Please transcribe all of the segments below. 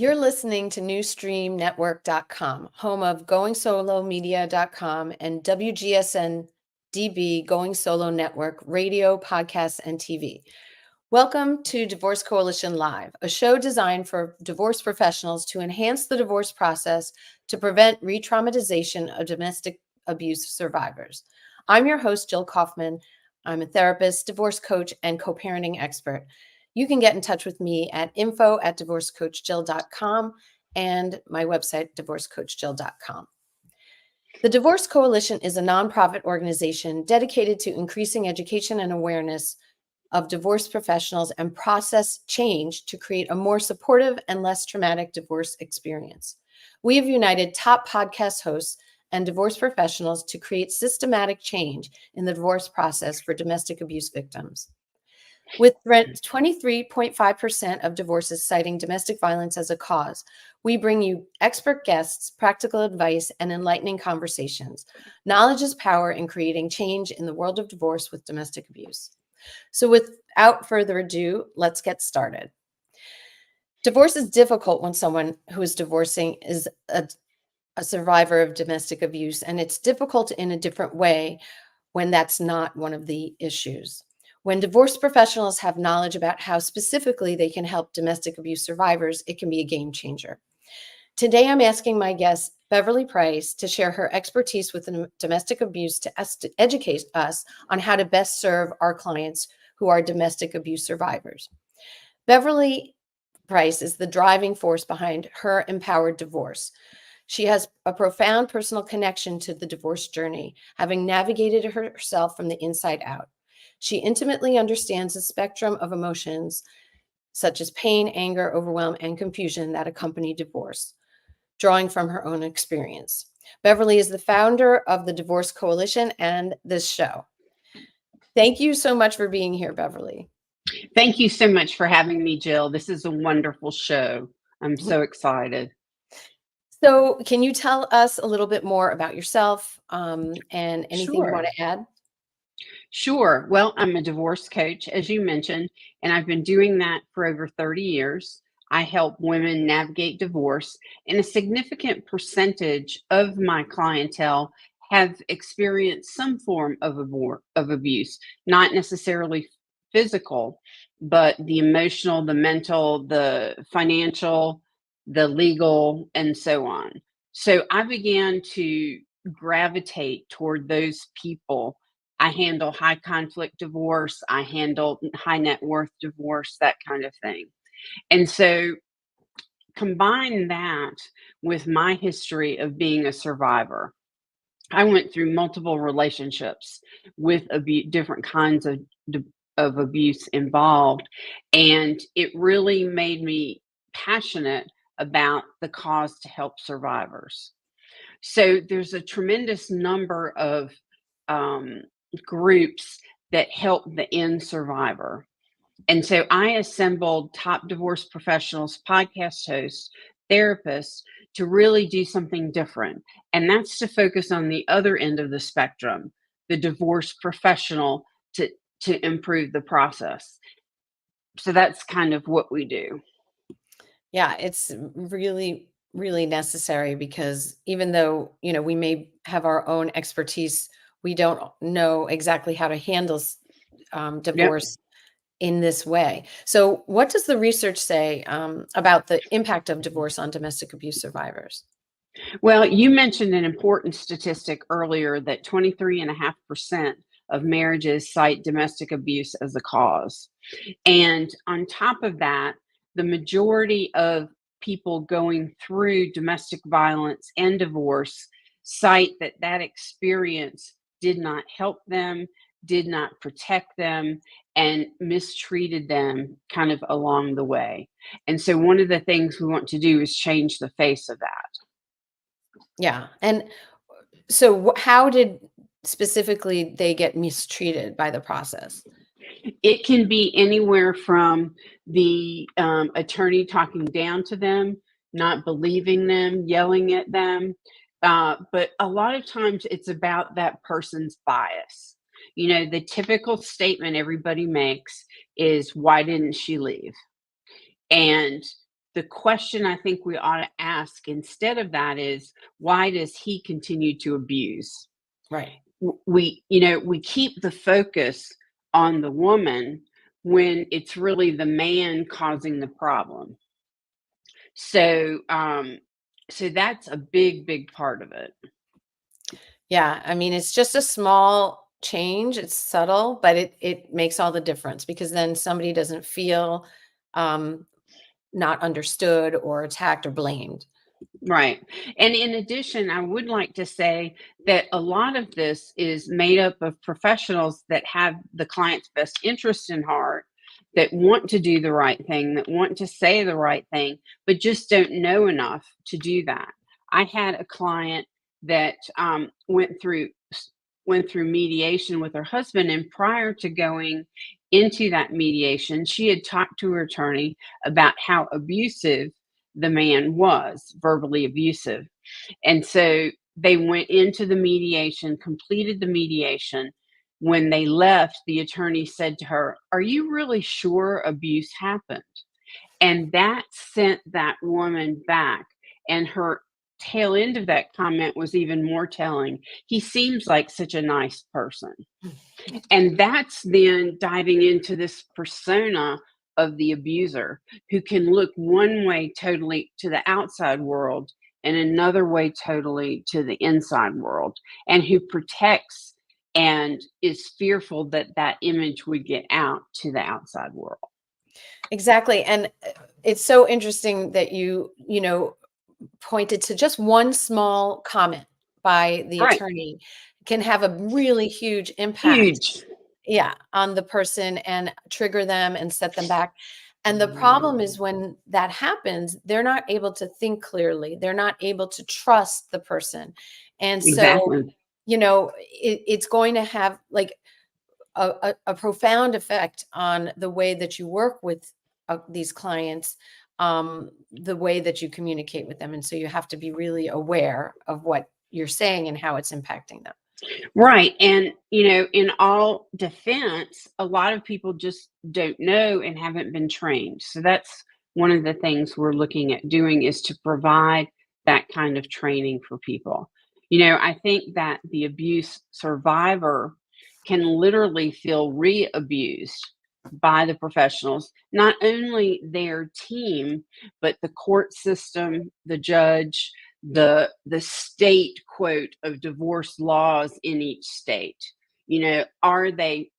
You're listening to NewStreamNetwork.com, home of GoingSoloMedia.com and WGSN-DB Going Solo Network radio, podcasts, and TV. Welcome to Divorce Coalition Live, a show designed for divorce professionals to enhance the divorce process to prevent re-traumatization of domestic abuse survivors. I'm your host, Jill Kaufman. I'm a therapist, divorce coach, and co-parenting expert. You can get in touch with me at info@divorcecoachjill.com and my website, divorcecoachjill.com. The Divorce Coalition is a nonprofit organization dedicated to increasing education and awareness of divorce professionals and process change to create a more supportive and less traumatic divorce experience. We have united top podcast hosts and divorce professionals to create systematic change in the divorce process for domestic abuse victims. With 23.5% of divorces citing domestic violence as a cause, we bring you expert guests, practical advice, and enlightening conversations. Knowledge is power in creating change in the world of divorce with domestic abuse. So without further ado, let's get started. Divorce is difficult when someone who is divorcing is a survivor of domestic abuse, and it's difficult in a different way when that's not one of the issues. When divorce professionals have knowledge about how specifically they can help domestic abuse survivors, it can be a game changer. Today, I'm asking my guest, Beverly Price, to share her expertise with domestic abuse to educate us on how to best serve our clients who are domestic abuse survivors. Beverly Price is the driving force behind Her Empowered Divorce. She has a profound personal connection to the divorce journey, having navigated it herself from the inside out. She intimately understands the spectrum of emotions such as pain, anger, overwhelm, and confusion that accompany divorce, drawing from her own experience. Beverly is the founder of the Divorce Coalition and this show. Thank you so much for being here, Beverly. Thank you so much for having me, Jill. This is a wonderful show. I'm so excited. So can you tell us a little bit more about yourself and anything you want to add? Sure. Well, I'm a divorce coach, as you mentioned, and I've been doing that for over 30 years. I help women navigate divorce, and a significant percentage of my clientele have experienced some form of abuse, not necessarily physical, but the emotional, the mental, the financial, the legal, and so on. So I began to gravitate toward those people. I handle high conflict divorce. I handle high net worth divorce, that kind of thing. And so combine that with my history of being a survivor. I went through multiple relationships with different kinds of abuse involved. And it really made me passionate about the cause to help survivors. So there's a tremendous number of groups that help the end survivor. And so I assembled top divorce professionals, podcast hosts, therapists to really do something different. And that's to focus on the other end of the spectrum, the divorce professional to improve the process. So that's kind of what we do. Yeah, it's really, really necessary because even though, we may have our own expertise, we don't know exactly how to handle divorce in this way. So what does the research say about the impact of divorce on domestic abuse survivors? Well, you mentioned an important statistic earlier that 23.5% of marriages cite domestic abuse as a cause. And on top of that, the majority of people going through domestic violence and divorce cite that experience did not help them, did not protect them, and mistreated them kind of along the way. And so one of the things we want to do is change the face of that. Yeah. And so how did specifically they get mistreated by the process? It can be anywhere from the attorney talking down to them, not believing them, yelling at them. But a lot of times it's about that person's bias. The typical statement everybody makes is, "Why didn't she leave?" And the question I think we ought to ask instead of that is, why does he continue to abuse? Right. We keep the focus on the woman when it's really the man causing the problem. So that's a big part of it. Yeah, I mean, it's just a small change. It's subtle, but it makes all the difference because then somebody doesn't feel um, not understood or attacked or blamed. Right. And in addition, I would like to say that a lot of this is made up of professionals that have the client's best interest in heart, that want to do the right thing, that want to say the right thing, but just don't know enough to do that. I had a client that went through mediation with her husband, and prior to going into that mediation, she had talked to her attorney about how abusive the man was, verbally abusive. And so they went into the mediation, completed the mediation. When they left, the attorney said to her, "Are you really sure abuse happened?" And that sent that woman back. And her tail end of that comment was even more telling. "He seems like such a nice person." And that's then diving into this persona of the abuser, who can look one way totally to the outside world and another way totally to the inside world, and who protects and is fearful that that image would get out to the outside world. Exactly. And it's so interesting that pointed to just one small comment by the Right. attorney can have a really huge impact, Huge. yeah, on the person and trigger them and set them back. And the problem is when that happens, they're not able to think clearly. They're not able to trust the person. And so, Exactly. it's going to have like a profound effect on the way that you work with these clients, the way that you communicate with them. And so you have to be really aware of what you're saying and how it's impacting them. Right. And, in all defense, a lot of people just don't know and haven't been trained. So that's one of the things we're looking at doing, is to provide that kind of training for people. I think that the abuse survivor can literally feel re abused by the professionals, not only their team, but the court system, the judge, the state quote of divorce laws in each state. Are they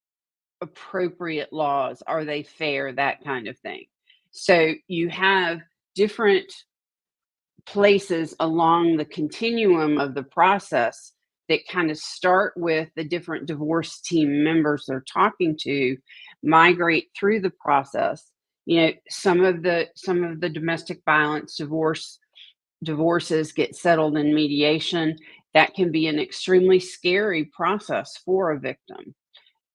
appropriate laws? Are they fair? That kind of thing. So you have different places along the continuum of the process that kind of start with the different divorce team members they're talking to, migrate through the process. Some of the domestic violence divorces get settled in mediation. That can be an extremely scary process for a victim.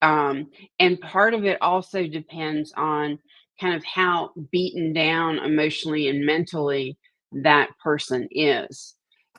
And part of it also depends on kind of how beaten down emotionally and mentally that person is.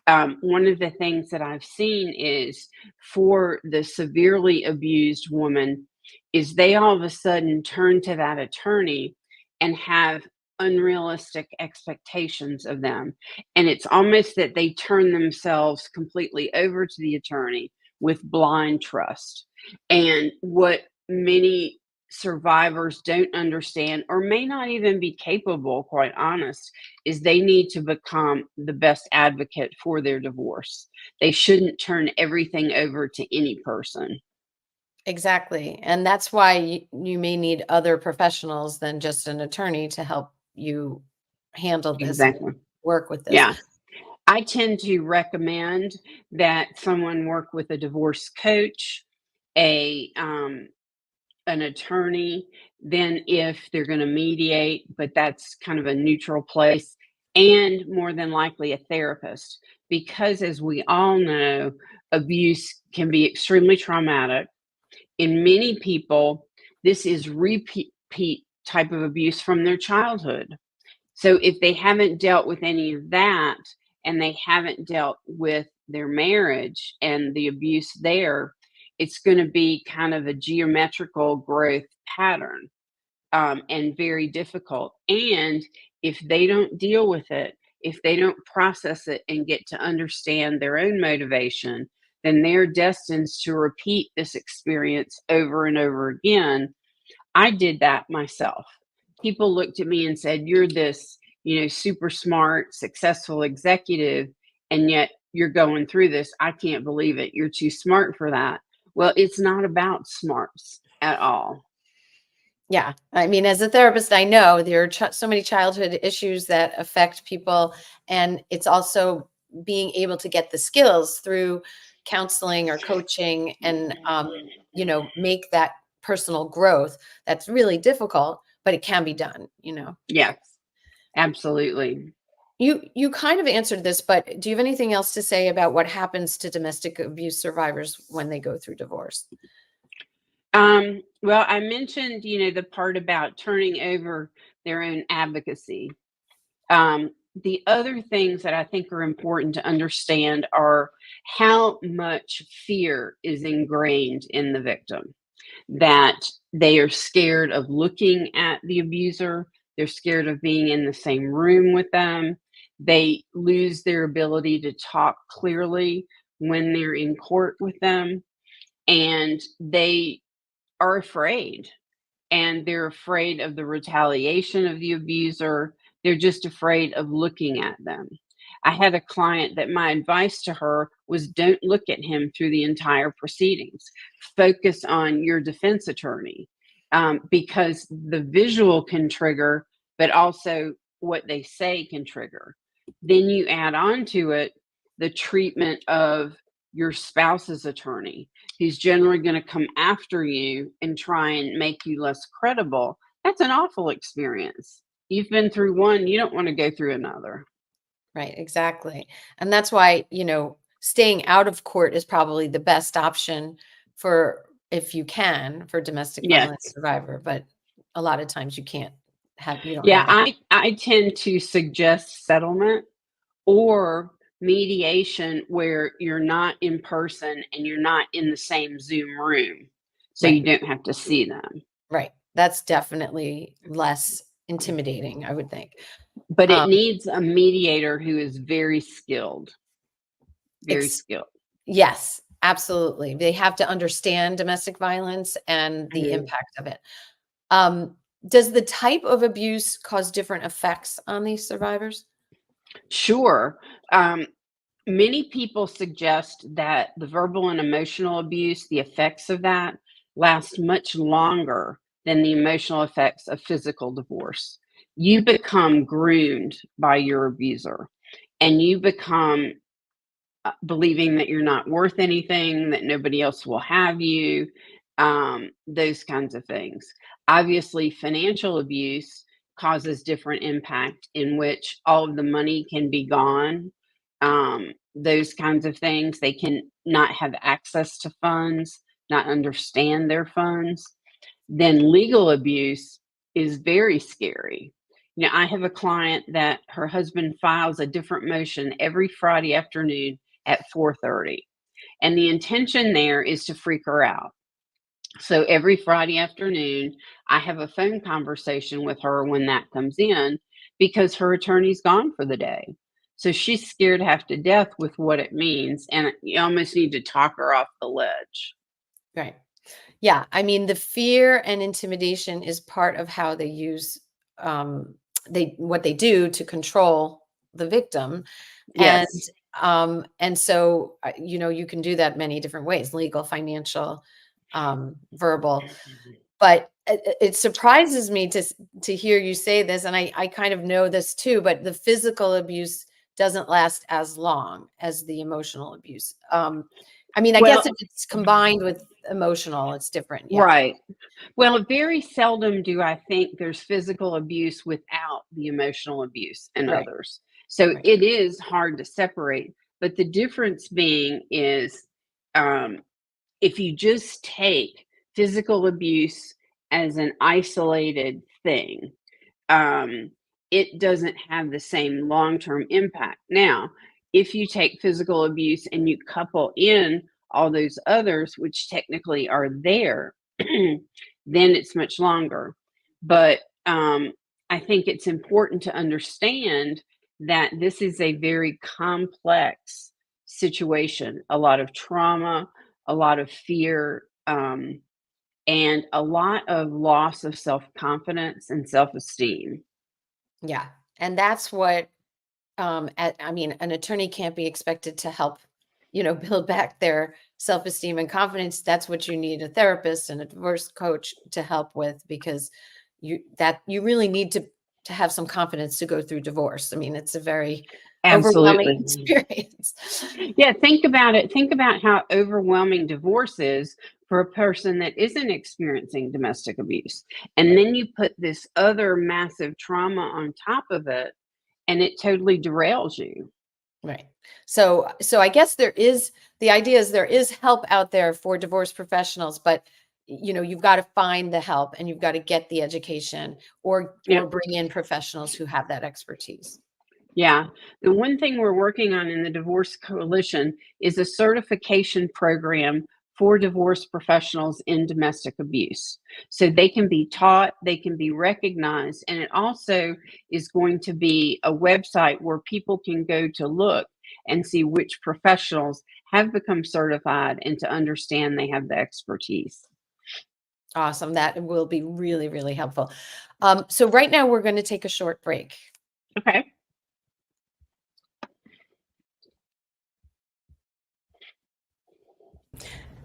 One of the things that I've seen is, for the severely abused woman, is they all of a sudden turn to that attorney and have unrealistic expectations of them. And it's almost that they turn themselves completely over to the attorney with blind trust. And what many survivors don't understand, or may not even be capable, quite honest, is they need to become the best advocate for their divorce. They shouldn't turn everything over to any person. Exactly. And that's why you may need other professionals than just an attorney to help you handle this and Exactly. work with this. Yeah. I tend to recommend that someone work with a divorce coach, a an attorney, then if they're going to mediate, but that's kind of a neutral place, and more than likely a therapist. Because as we all know, abuse can be extremely traumatic. In many people, this is repeat type of abuse from their childhood. So if they haven't dealt with any of that, and they haven't dealt with their marriage and the abuse there, it's going to be kind of a geometrical growth pattern. and very difficult. And if they don't deal with it, if they don't process it and get to understand their own motivation, then they're destined to repeat this experience over and over again. I did that myself. People looked at me and said, "You're this, super smart, successful executive, and yet you're going through this. I can't believe it. You're too smart for that." Well, it's not about smarts at all. Yeah. I mean, as a therapist, I know there are so many childhood issues that affect people. And it's also being able to get the skills through counseling or coaching and, make that personal growth. That's really difficult, but it can be done. Yes, absolutely. You kind of answered this, but do you have anything else to say about what happens to domestic abuse survivors when they go through divorce? Well, I mentioned, the part about turning over their own advocacy. The other things that I think are important to understand are how much fear is ingrained in the victim, that they are scared of looking at the abuser, they're scared of being in the same room with them, they lose their ability to talk clearly when they're in court with them, and they are afraid, and they're afraid of the retaliation of the abuser. They're just afraid of looking at them. I had a client that my advice to her was, don't look at him through the entire proceedings. Focus on your defense attorney, because the visual can trigger, but also what they say can trigger. Then you add on to it the treatment of your spouse's attorney, who's generally going to come after you and try and make you less credible. That's an awful experience. You've been through one, you don't want to go through another. Right, exactly. And that's why, staying out of court is probably the best option for, if you can, for domestic violence Yes. survivor, but a lot of times you don't Yeah, have that. I tend to suggest settlement or mediation where you're not in person and you're not in the same Zoom room, so you Right, don't have to see them. right. That's definitely less intimidating, I would think. But it Um, needs a mediator who is very skilled, very ex skilled. yes, absolutely. They have to understand domestic violence and the Mhm. impact of it. Um, does the type of abuse cause different effects on these survivors? Sure. Um, Many people suggest that the verbal and emotional abuse, the effects of that, last much longer than the emotional effects of physical divorce. You become groomed by your abuser, and you become believing that you're not worth anything, that nobody else will have you, those kinds of things. Obviously, financial abuse causes different impact in which all of the money can be gone. Those kinds of things. They can not have access to funds, not understand their funds. Then legal abuse is very scary. I have a client that her husband files a different motion every Friday afternoon at 4:30. And the intention there is to freak her out. So every Friday afternoon, I have a phone conversation with her when that comes in because her attorney's gone for the day. So she's scared half to death with what it means. And you almost need to talk her off the ledge. Right. Yeah, I mean, the fear and intimidation is part of how they use um what they do to control the victim. And Yes. so you can do that many different ways, legal, financial, verbal. But it surprises me to hear you say this, and I kind of know this too, but the physical abuse doesn't last as long as the emotional abuse. I mean, I guess Well, if it's combined with emotional, it's different. Yeah. right. Well, very seldom do I think there's physical abuse without the emotional abuse and Right. others. So Right. it is hard to separate. But the difference being is, um, if you just take physical abuse as an isolated thing, um, it doesn't have the same long term impact. Now, if you take physical abuse and you couple in all those others, which technically are there, then it's much longer. But I think it's important to understand that this is a very complex situation, a lot of trauma, a lot of fear, and a lot of loss of self confidence and self esteem. Yeah. And that's what, I mean, an attorney can't be expected to help, build back their self-esteem and confidence. That's what you need a therapist and a divorce coach to help with, because you really need to have some confidence to go through divorce. I mean, it's a very overwhelming Absolutely. experience. Yeah, think about it. Think about how overwhelming divorce is for a person that isn't experiencing domestic abuse. And Right. then you put this other massive trauma on top of it, and it totally derails you. Right. So I guess the idea is there is help out there for divorce professionals, but you've got to find the help and you've got to get the education, or Yep. bring in professionals who have that expertise. Yeah. The one thing we're working on in the Divorce Coalition is a certification program for divorce professionals in domestic abuse. So they can be taught, they can be recognized, and it also is going to be a website where people can go to look and see which professionals have become certified and to understand they have the expertise. Awesome. That will be really, really helpful. So right now we're going to take a short break. Okay.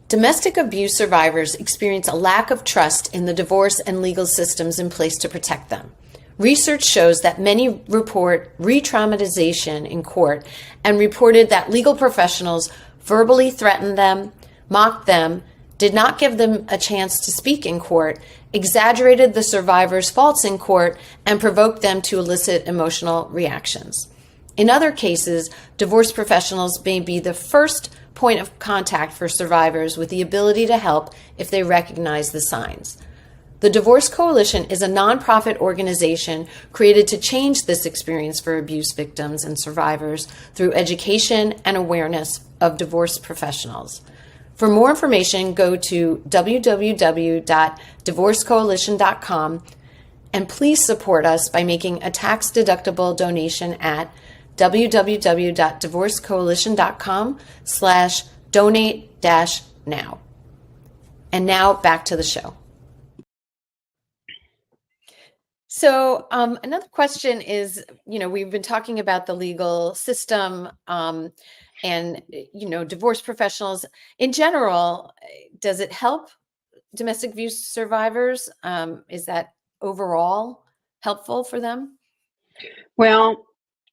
Domestic abuse survivors experience a lack of trust in the divorce and legal systems in place to protect them. Research shows that many report re-traumatization in court and reported that legal professionals verbally threatened them, mocked them, did not give them a chance to speak in court, exaggerated the survivor's faults in court, and provoked them to elicit emotional reactions. In other cases, divorce professionals may be the first point of contact for survivors with the ability to help if they recognize the signs. The Divorce Coalition is a nonprofit organization created to change this experience for abuse victims and survivors through education and awareness of divorce professionals. For more information, go to www.divorcecoalition.com, and please support us by making a tax-deductible donation at www.divorcecoalition.com/donate-now. And now back to the show. So another question is, we've been talking about the legal system, and, divorce professionals in general. Does it help domestic abuse survivors? Is that overall helpful for them? Well,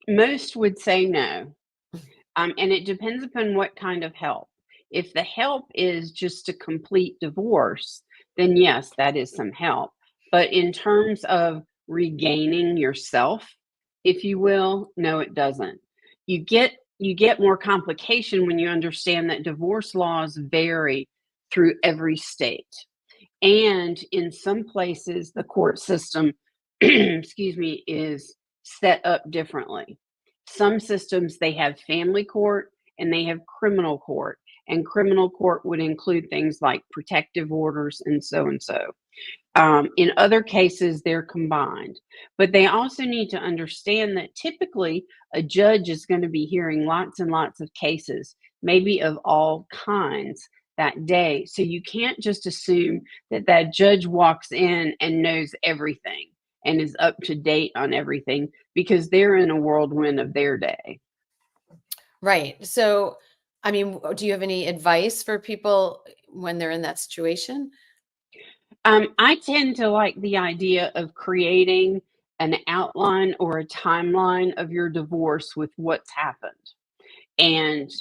most would say no. And it depends upon what kind of help. If the help is just a complete divorce, then yes, that is some help. But in terms of regaining yourself, if you will, no, it doesn't. You get more complication when you understand that divorce laws vary through every state. And in some places, the court system, excuse me, is set up differently. Some systems, they have family court and they have criminal court. And criminal court would include things like protective orders and so and so. In other cases, they're combined. But they also need to understand that typically a judge is going to be hearing lots and lots of cases, maybe of all kinds that day. So you can't just assume that that judge walks in and knows everything and is up to date on everything because they're in a whirlwind of their day. Right. So, I mean, do you have any advice for people when they're in that situation? I tend to like the idea of creating an outline or a timeline of your divorce with what's happened and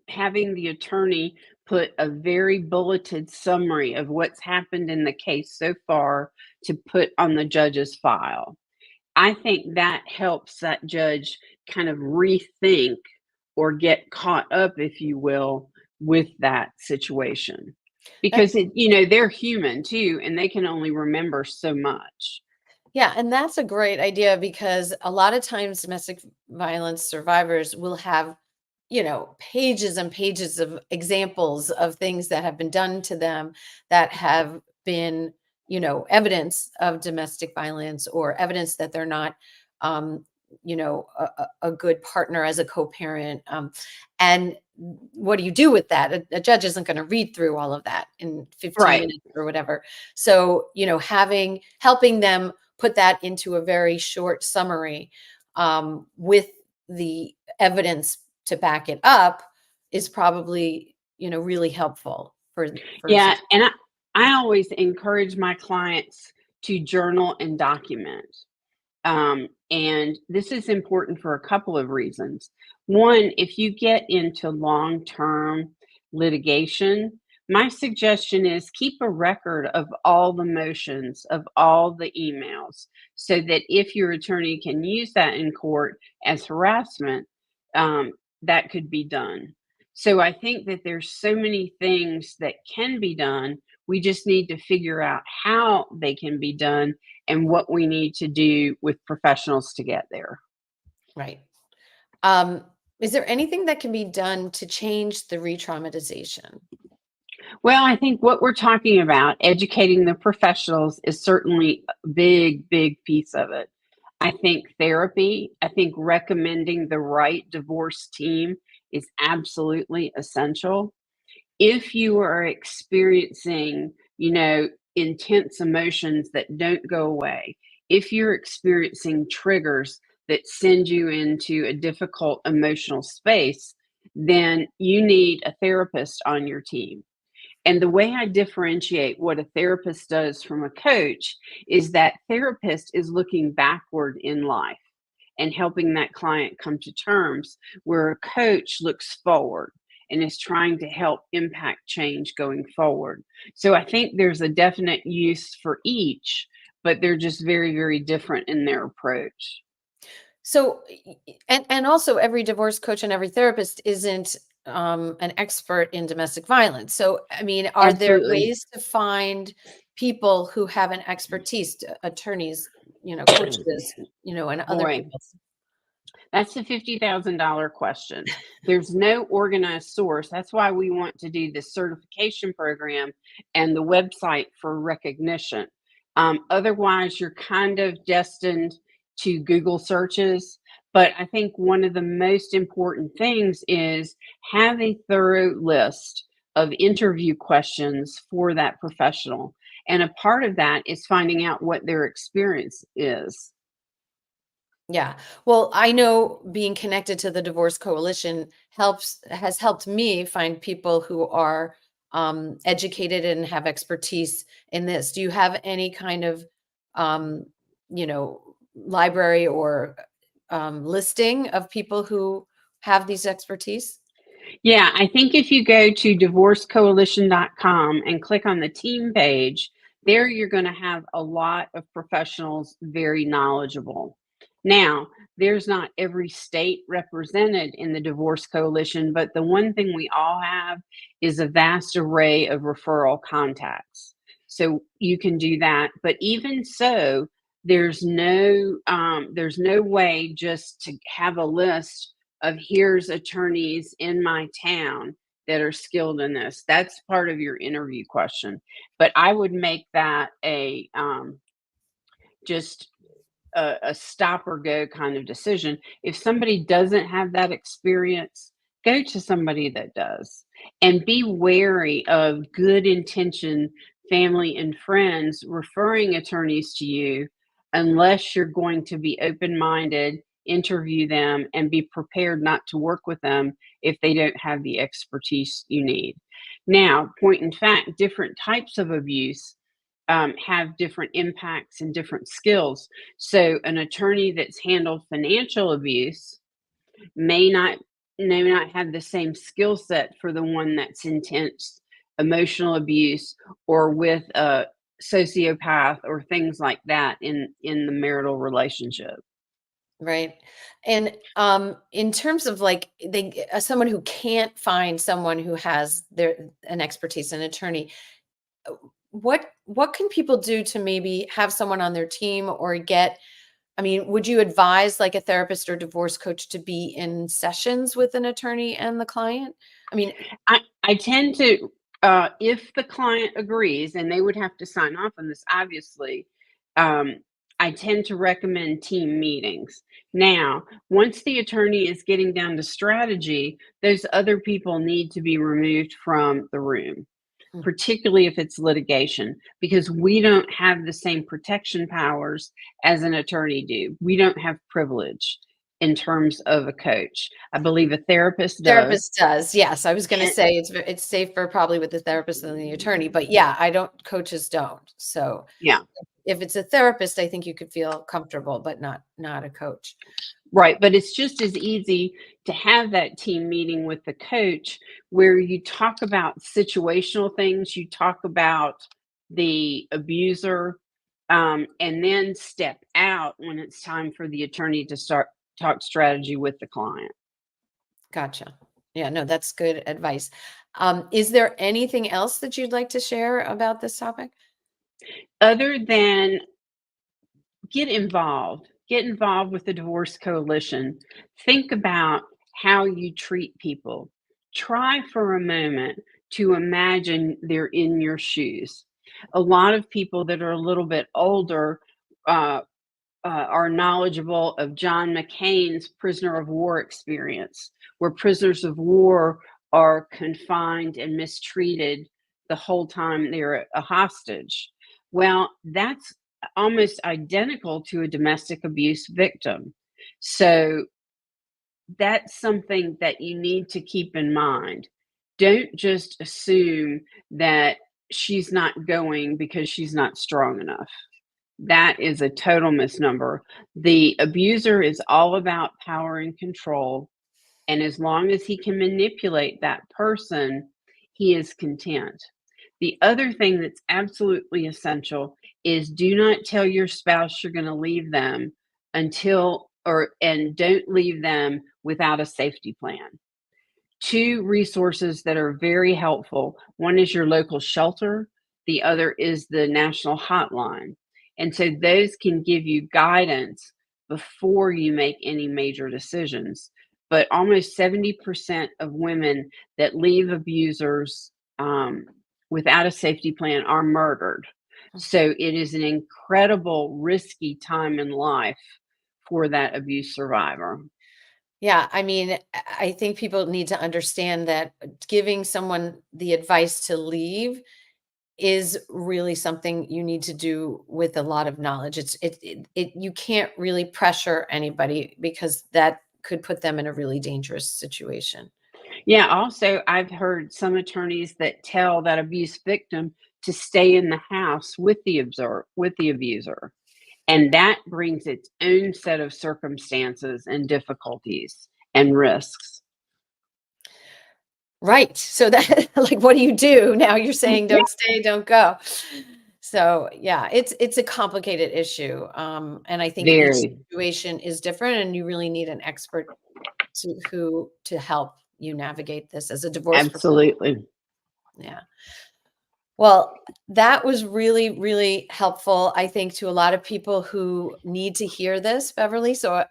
having the attorney put a very bulleted summary of what's happened in the case so far to put on the judge's file. I think that helps that judge kind of rethink or get caught up, if you will, with that situation. That, Because they're human too, and they can only remember so much. yeah, and that's a great idea, because a lot of times domestic violence survivors will have, pages and pages of examples of things that have been done to them, that have been, evidence of domestic violence or evidence that they're not, a good partner as a co-parent. And what do you do with that? A judge isn't going to read through all of that in 15 Right. minutes or whatever. So, helping them put that into a very short summary, with the evidence to back it up is probably, really helpful for a Yeah. situation. And I always encourage my clients to journal and document. And this is important for a couple of reasons. One, if you get into long term litigation, my suggestion is keep a record of all the motions, of all the emails, so that if your attorney can use that in court as harassment, that could be done. So I think that there's so many things that can be done. We just need to figure out how they can be done and what we need to do with professionals to get there. Right. Um, is there anything that can be done to change the re-traumatization? Well, I think what we're talking about, educating the professionals, is certainly a big, big piece of it. I think therapy, I think recommending the right divorce team is absolutely essential. If you are experiencing, intense emotions that don't go away, if you're experiencing triggers that send you into a difficult emotional space, then you need a therapist on your team. And the way I differentiate what a therapist does from a coach is that therapist is looking backward in life and helping that client come to terms, where a coach looks forward and is trying to help impact change going forward. So I think there's a definite use for each, but they're just very, very different in their approach. So, and also every divorce coach and every therapist isn't an expert in domestic violence. So, I mean, are there Absolutely. ways to find people who have an expertise, attorneys, coaches, and other Boy, people? that's the $50,000 question. There's no organized source. That's why we want to do this certification program and the website for recognition. Otherwise, you're kind of destined to Google searches. But I think one of the most important things is have a thorough list of interview questions for that professional. And a part of that is finding out what their experience is. Yeah. Well, I know being connected to the Divorce Coalition has helped me find people who are educated and have expertise in this. Do you have any kind of, um, library or listing of people who have these expertise? Yeah, I think if you go to divorcecoalition.com and click on the team page, there you're going to have a lot of professionals very knowledgeable. Now, there's not every state represented in the Divorce Coalition, but the one thing we all have is a vast array of referral contacts. So you can do that. But even so, there's no way just to have a list of here's attorneys in my town that are skilled in this. That's part of your interview question. But I would make that a just a stop or go kind of decision. If somebody doesn't have that experience, go to somebody that does. And be wary of good intention family and friends referring attorneys to you unless you're going to be open minded, interview them, and be prepared not to work with them if they don't have the expertise you need. Now, point in fact, different types of abuse have different impacts and different skills. So, an attorney that's handled financial abuse may not have the same skill set for the one that's intense emotional abuse or with a sociopath or things like that in the marital relationship. Right. And in terms of like someone who can't find someone who has an expertise, an attorney, what can people do to maybe have someone on their team or get, I mean, would you advise like a therapist or divorce coach to be in sessions with an attorney and the client? I mean, I tend to If the client agrees, and they would have to sign off on this, obviously, I tend to recommend team meetings. Now, once the attorney is getting down to strategy, those other people need to be removed from the room, Mm. particularly if it's litigation, because we don't have the same protection powers as an attorney do. We don't have privilege in terms of a coach. I believe a therapist does. Therapist does. Yes, I was going to And say it's safer probably with the therapist than the attorney, but yeah, I don't coaches don't. So yeah, if it's a therapist, I think you could feel comfortable, but not a coach. right. But it's just as easy to have that team meeting with the coach where you talk about situational things, you talk about the abuser, and then step out when it's time for the attorney to start talk strategy with the client. Gotcha. Yeah, no, that's good advice. Is there anything else that you'd like to share about this topic? Other than get involved with the Divorce Coalition. Think about how you treat people. Try for a moment to imagine they're in your shoes. A lot of people that are a little bit older uh, are knowledgeable of John McCain's prisoner of war experience, where prisoners of war are confined and mistreated the whole time they're a hostage. Well, that's almost identical to a domestic abuse victim. So that's something that you need to keep in mind. Don't just assume that she's not going because she's not strong enough. That is a total misnomer. The abuser is all about power and control. And as long as he can manipulate that person, he is content. The other thing that's absolutely essential is do not tell your spouse you're going to leave them and don't leave them without a safety plan. Two resources that are very helpful. One is your local shelter, the other is the national hotline. And so those can give you guidance before you make any major decisions. But almost 70% of women that leave abusers without a safety plan are murdered. So it is an incredible, risky time in life for that abuse survivor. Yeah, I mean, I think people need to understand that giving someone the advice to leave is really something you need to do with a lot of knowledge. It you can't really pressure anybody because that could put them in a really dangerous situation. Yeah, also, I've heard some attorneys that tell that abuse victim to stay in the house with the abuser. And that brings its own set of circumstances and difficulties and risks. Right. So that like what do you do? Now you're saying Yeah, don't stay, don't go. So yeah, it's a complicated issue. And I think each very. situation is different and you really need an expert to help you navigate this as a divorce professional. Absolutely. Yeah. Well, that was really, really helpful, I think, to a lot of people who need to hear this, Beverly. So,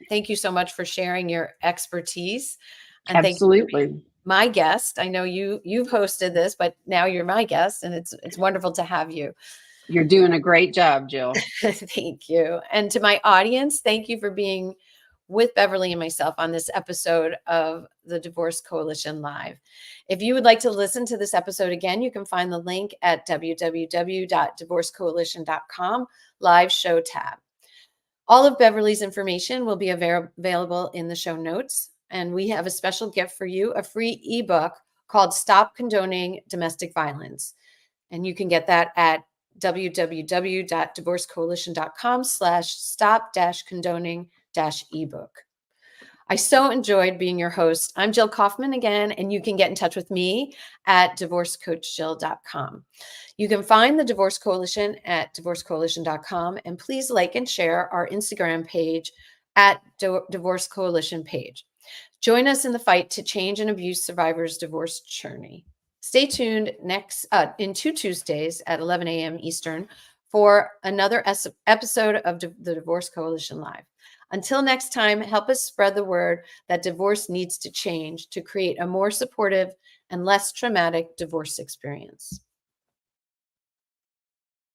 thank you so much for sharing your expertise, and thank you for being Absolutely. my guest. I know you've hosted this, but now you're my guest, and it's wonderful to have you. You're doing a great job, Jill. Thank you. And to my audience, thank you for being with Beverly and myself on this episode of the Divorce Coalition Live. If you would like to listen to this episode again, you can find the link at www.divorcecoalition.com live show tab. All of Beverly's information will be available in the show notes. And we have a special gift for you, a free ebook called Stop Condoning Domestic Violence. And you can get that at www.divorcecoalition.com/stop-condoning-ebook. I so enjoyed being your host. I'm Jill Kaufman again, and you can get in touch with me at divorcecoachjill.com. You can find the Divorce Coalition at divorcecoalition.com, and please like and share our Instagram page at Divorce Coalition page. Join us in the fight to change an abuse survivor's divorce journey. Stay tuned in 2 Tuesdays at 11 a.m. Eastern for another episode of the Divorce Coalition Live. Until next time, help us spread the word that divorce needs to change to create a more supportive and less traumatic divorce experience.